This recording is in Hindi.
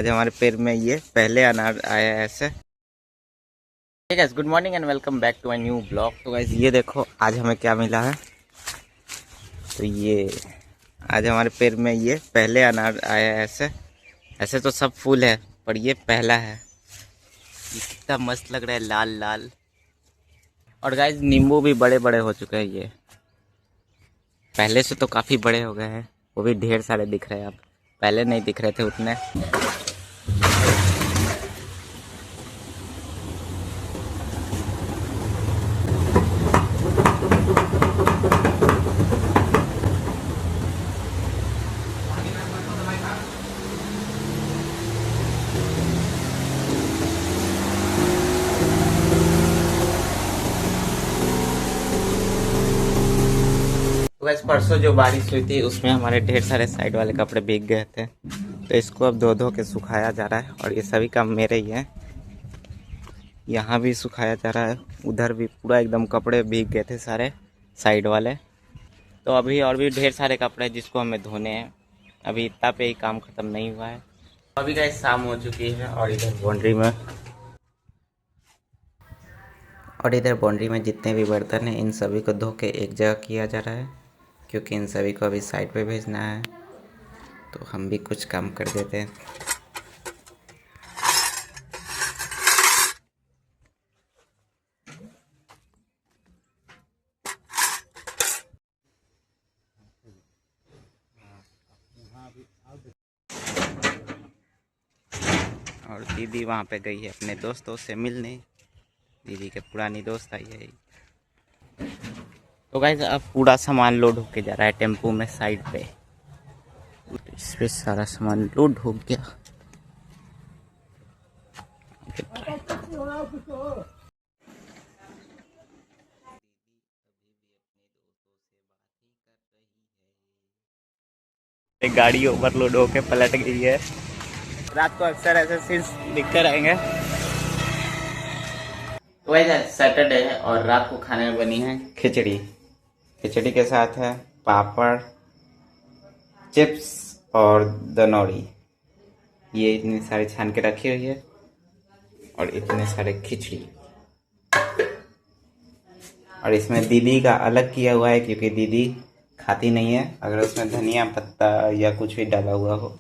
आज हमारे पेड़ में ये पहले अनार आया है ऐसे। ठीक है, good morning and welcome back to my new blog. तो गाइस ये देखो आज हमें क्या मिला है। तो ये आज हमारे पेड़ में ये पहले अनार आया है ऐसे। ऐसे तो सब फूल है पर ये पहला है। ये कितना मस्त लग रहा है, लाल लाल। और गाइस नींबू भी बड़े बड़े हो चुके हैं। ये पहले से तो काफ़ी बड़े हो गए हैं, वो भी ढेर सारे दिख रहे हैं। अब पहले नहीं दिख रहे थे उतने। तो वैसे परसों जो बारिश हुई थी उसमें हमारे ढेर सारे साइड वाले कपड़े भीग गए थे, तो इसको अब धो धो के सुखाया जा रहा है। और ये सभी काम मेरे ही हैं। यहाँ भी सुखाया जा रहा है, उधर भी पूरा एकदम कपड़े भीग गए थे सारे साइड वाले। तो अभी और भी ढेर सारे कपड़े जिसको हमें धोने हैं। अभी इतना पे ही काम ख़त्म नहीं हुआ है। अभी गाइस शाम हो चुकी है और इधर बाउंड्री में जितने भी बर्तन हैं इन सभी को धो के एक जगह किया जा रहा है, क्योंकि इन सभी को अभी साइड पे भेजना है। तो हम भी कुछ काम कर देते हैं। और दीदी वहाँ पे गई है अपने दोस्तों से मिलने। दीदी के पुरानी दोस्त आई है। तो गाइस अब पूरा सामान लोड होके जा रहा है टेम्पो में साइड पे। इस पे सारा सामान लोड हो गया। एक गाड़ी ओवरलोड होके पलट गई है। रात को अक्सर ऐसे सीन्स दिखते रहेंगे। तो वैसे सैटरडे है और रात को खाने में बनी है खिचड़ी। खिचड़ी के साथ है पापड़, चिप्स और दनौरी। ये इतनी सारी छान के रखी हुई है और इतने सारे खिचड़ी। और इसमें दीदी का अलग किया हुआ है, क्योंकि दीदी खाती नहीं है अगर उसमें धनिया पत्ता या कुछ भी डाला हुआ हो।